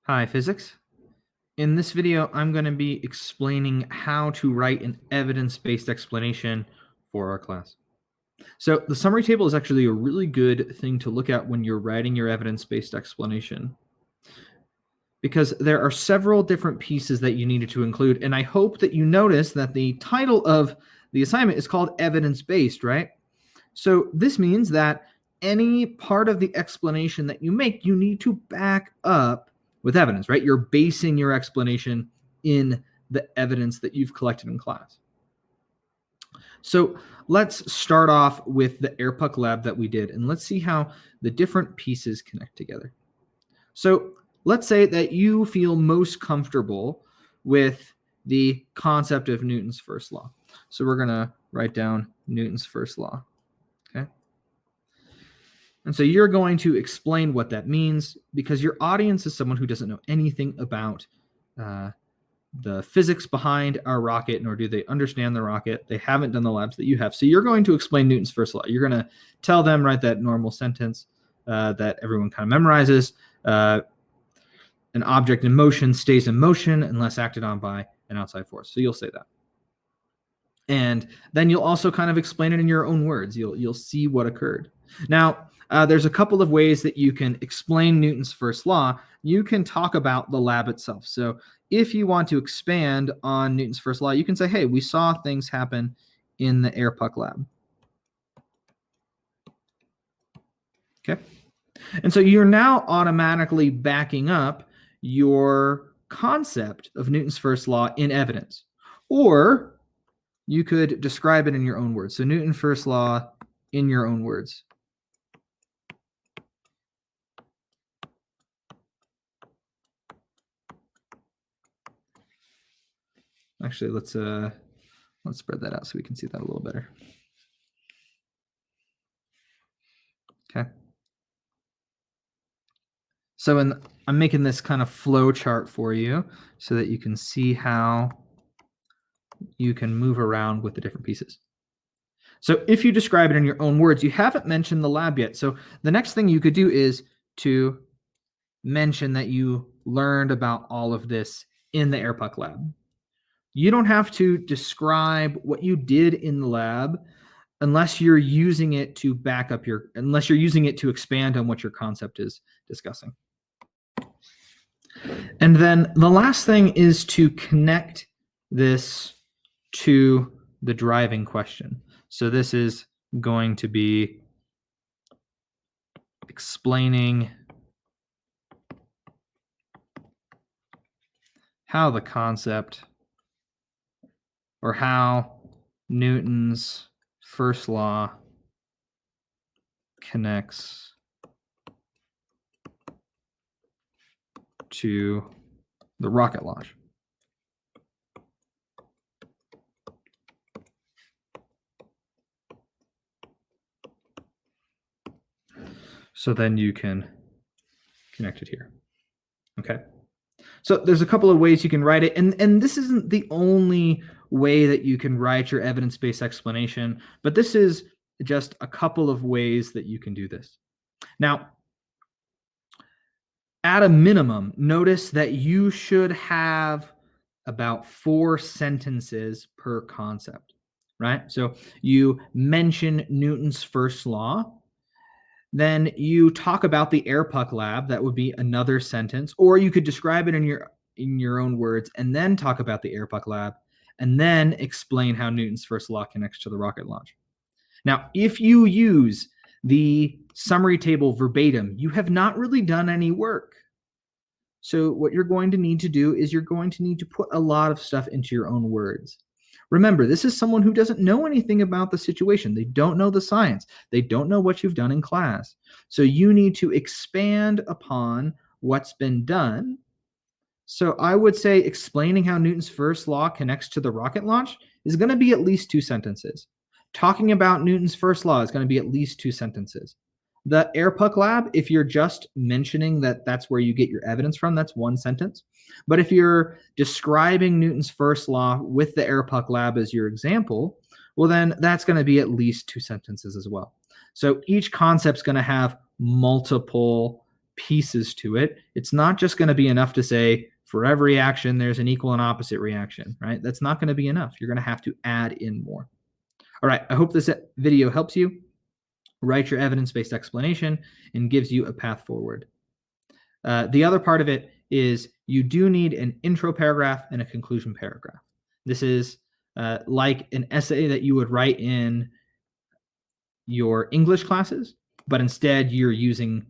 Hi, physics. In this video, I'm going to be explaining how to write an evidence-based explanation for our class. So the summary table is actually a really good thing to look at when you're writing your evidence-based explanation, because there are several different pieces that you needed to include. And I hope that you notice that the title of the assignment is called evidence-based, right? So this means that any part of the explanation that you make, you need to back up with evidence, right? You're basing your explanation in the evidence that you've collected in class. So let's start off with the Airpuck lab that we did, and let's see how the different pieces connect together. So let's say that you feel most comfortable with the concept of Newton's first law. So we're going to write down Newton's first law. Okay. And so you're going to explain what that means, because your audience is someone who doesn't know anything about the physics behind our rocket, nor do they understand the rocket. They haven't done the labs that you have. So you're going to explain Newton's first law. You're going to tell them, write that normal sentence that everyone kind of memorizes. An object in motion stays in motion unless acted on by an outside force. So you'll say that. And then you'll also kind of explain it in your own words. You'll see what occurred. Now, there's a couple of ways that you can explain Newton's first law. You can talk about the lab itself. So if you want to expand on Newton's first law, you can say, hey, we saw things happen in the Airpuck lab. Okay. And so you're now automatically backing up your concept of Newton's first law in evidence. Or you could describe it in your own words. So Newton's first law in your own words. Actually, let's spread that out so we can see that a little better. Okay. So I'm making this kind of flow chart for you so that you can see how you can move around with the different pieces. So if you describe it in your own words, you haven't mentioned the lab yet. So the next thing you could do is to mention that you learned about all of this in the Airpuck lab. You don't have to describe what you did in the lab unless you're using it to back up unless you're using it to expand on what your concept is discussing. And then the last thing is to connect this to the driving question. So this is going to be explaining how the concept, or how Newton's first law connects to the rocket launch. So then you can connect it here. Okay. So there's a couple of ways you can write it. And this isn't the only way that you can write your evidence-based explanation, but this is just a couple of ways that you can do this. Now, at a minimum, notice that you should have about 4 sentences per concept, right? So you mention Newton's first law, then you talk about the Airpuck lab. That would be another sentence, or you could describe it in your own words and then talk about the Airpuck lab and then explain how Newton's first law connects to the rocket launch. Now, if you use the summary table verbatim, you have not really done any work. So what you're going to need to do is you're going to need to put a lot of stuff into your own words. Remember, this is someone who doesn't know anything about the situation. They don't know the science. They don't know what you've done in class. So you need to expand upon what's been done. So I would say explaining how Newton's first law connects to the rocket launch is going to be at least 2 sentences. Talking about Newton's first law is going to be at least 2 sentences. The Airpuck lab, if you're just mentioning that that's where you get your evidence from, that's 1 sentence. But if you're describing Newton's first law with the Airpuck lab as your example, well, then that's going to be at least 2 sentences as well. So each concept's going to have multiple pieces to it. It's not just going to be enough to say for every action, there's an equal and opposite reaction, right? That's not going to be enough. You're going to have to add in more. All right, I hope this video helps you write your evidence-based explanation and gives you a path forward. The other part of it is you do need an intro paragraph and a conclusion paragraph. This is like an essay that you would write in your English classes, but instead you're using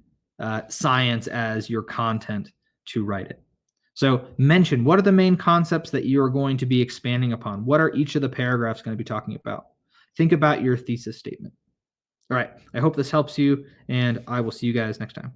science as your content to write it. So mention what are the main concepts that you're going to be expanding upon? What are each of the paragraphs going to be talking about? Think about your thesis statement. All right, I hope this helps you, and I will see you guys next time.